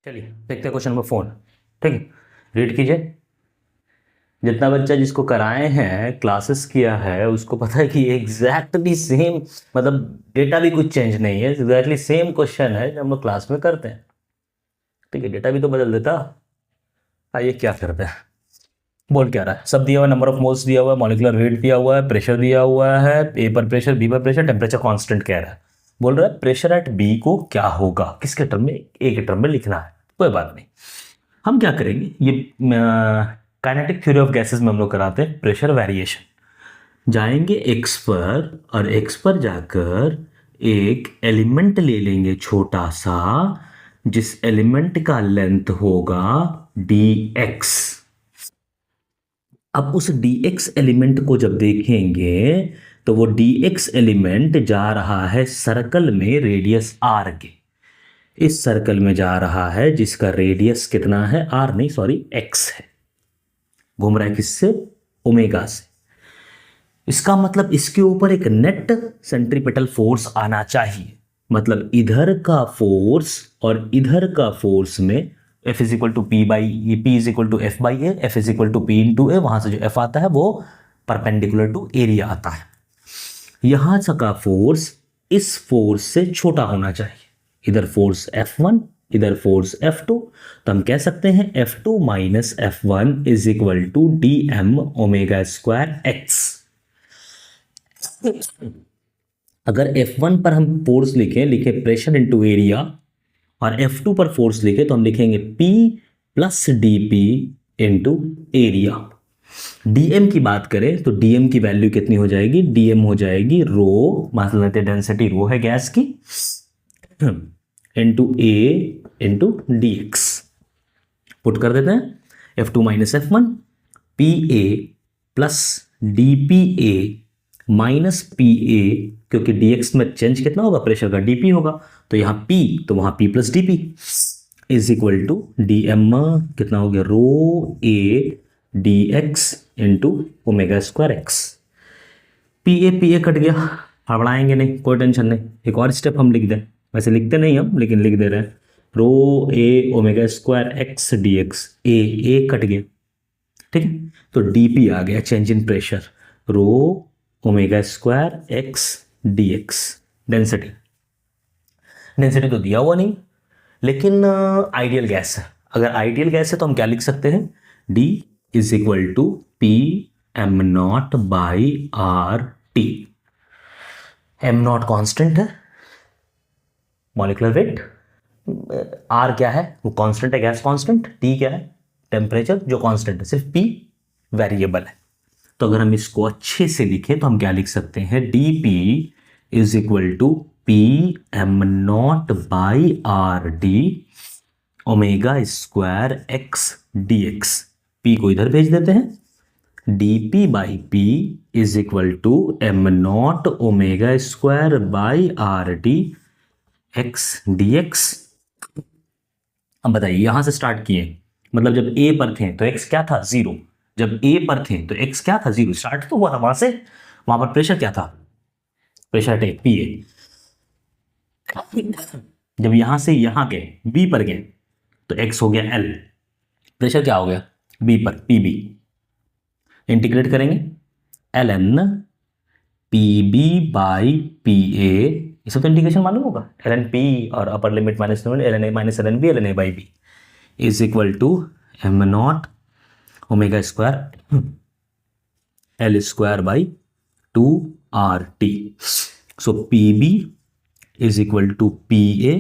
चलिए देखते हैं क्वेश्चन नंबर 4। ठीक है, रीड कीजिए। जितना बच्चा जिसको कराए हैं क्लासेस किया है उसको पता है कि एग्जैक्टली सेम, मतलब डेटा भी कुछ चेंज नहीं है, एग्जैक्टली सेम क्वेश्चन है जो हम लोग क्लास में करते हैं। ठीक है, डेटा भी तो बदल देता। आइए क्या करते हैं, बोल क्या रहा है। सब दिया हुआ है, नंबर ऑफ मोल्स दिया हुआ है, मॉलिक्यूलर वेट दिया हुआ है, प्रेशर दिया हुआ है, ए पर प्रेशर, बी पर प्रेशर, टेम्परेचर कांस्टेंट कह रहा है। बोल रहा है प्रेशर एट बी को क्या होगा, किसके टर्म में, ए के टर्म में लिखना है। कोई बात नहीं, हम क्या करेंगे, ये काइनेटिक थ्योरी ऑफ गैसेस में हम लोग कराते हैं प्रेशर वेरिएशन। जाएंगे एक्स पर और एक्स पर जाकर एक एलिमेंट ले लेंगे छोटा सा, जिस एलिमेंट का लेंथ होगा dx। अब उस dx एलिमेंट को जब देखेंगे तो वो dx एलिमेंट जा रहा है सर्कल में रेडियस r के, इस सर्कल में जा रहा है जिसका रेडियस कितना है, r नहीं सॉरी x है। घूम रहा है किससे, ओमेगा से। इसका मतलब इसके ऊपर एक नेट सेंट्रीपिटल फोर्स आना चाहिए, मतलब इधर का फोर्स और इधर का फोर्स में F is equal to P by P is equal to F by A, F is equal to P into A. वहां से जो एफ आता है वो परपेंडिकुलर टू एरिया आता है। यहां का फोर्स इस फोर्स से छोटा होना चाहिए, इधर फोर्स F1 इधर फोर्स F2, तो हम कह सकते हैं F2 minus F1 is equal to D M omega square X. अगर F1 पर हम फोर्स लिखे प्रेशर इंटू एरिया, और F2 पर फोर्स लिखे तो हम लिखेंगे P plus D P into area. dm की बात करें तो dm की वैल्यू कितनी हो जाएगी, dm हो जाएगी रो, मान लेते हैं डेंसिटी रो है गैस की, इंटू ए इंटू डी एक्स। पुट कर देते हैं F2 minus F1 P A plus D P A minus P A, क्योंकि dx में चेंज कितना होगा, प्रेशर का dp होगा, तो यहाँ p तो वहां p plus D P is equal to D M कितना हो गया, rho A D X into omega square X. P A cut गया, हड़बड़ाएंगे नहीं, कोई टेंशन नहीं। एक और स्टेप हम लिख दें, वैसे लिखते नहीं हम लेकिन लिख दे रहे हैं, rho A omega square X D X, A cut गया। ठीक है, तो डी पी आ गया, change in pressure, rho omega square X D X. Density तो दिया हुआ नहीं, लेकिन आइडियल गैस है। अगर आइडियल गैस है तो हम क्या लिख सकते हैं, D is equal to P M not by R T. M not constant है, मॉलिक्यूलर वेट, आर क्या है, वो कांस्टेंट है, गैस कांस्टेंट, टी क्या है, टेम्परेचर जो कांस्टेंट है, सिर्फ पी वेरिएबल है। तो अगर हम इसको अच्छे से लिखें तो हम क्या लिख सकते हैं, D P is equal to P M not by R D omega square X D X. P को इधर भेज देते हैं, D P by P is equal to M not omega square by R D X D X. अब बताइए, यहां से start किए, मतलब जब ए पर थे तो एक्स क्या था, 0। जब ए पर थे तो एक्स क्या था, 0। स्टार्ट तो हुआ था वहां से, वहां पर प्रेशर क्या था, प्रेशर टे पी ए। जब यहां से यहां गए बी पर गए तो एक्स हो गया एल, प्रेशर क्या हो गया बी पर पी बी। इंटीग्रेट करेंगे L N P B by P A, इसे तो इंटीग्रेशन मालूम होगा, एल एन पी और upper limit minus L N A minus L N B, L N A by B is equal to M not omega square L square by 2RT। So P B is equal to P A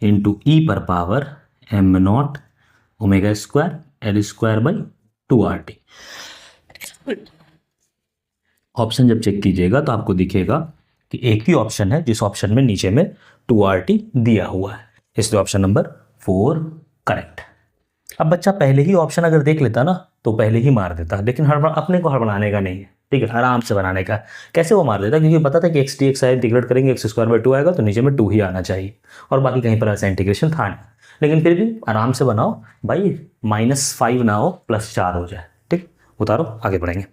into E पर power M not omega square L square by 2RT। Option जब check कीजिएगा तो आपको दिखेगा कि एक ही option है जिस ऑप्शन में नीचे में 2RT दिया हुआ है, इसलिए ऑप्शन नंबर 4 करेक्ट। अब बच्चा पहले ही ऑप्शन अगर देख लेता ना तो पहले ही मार देता, लेकिन अपने को हड़बड़ाने का नहीं है, ठीक है, आराम से बनाने का। कैसे वो मार देता, क्योंकि पता था कि एक्स डी एक्स इंटीग्रेट करेंगे एक्स स्क्वायर बाई 2 आएगा तो नीचे में 2 ही आना चाहिए, और बाकी कहीं पर ऐसा इंटीग्रेशन था नहीं। लेकिन फिर भी आराम से बनाओ भाई, -5 ना हो +4 हो जाए। ठीक, उतारो, आगे बढ़ेंगे।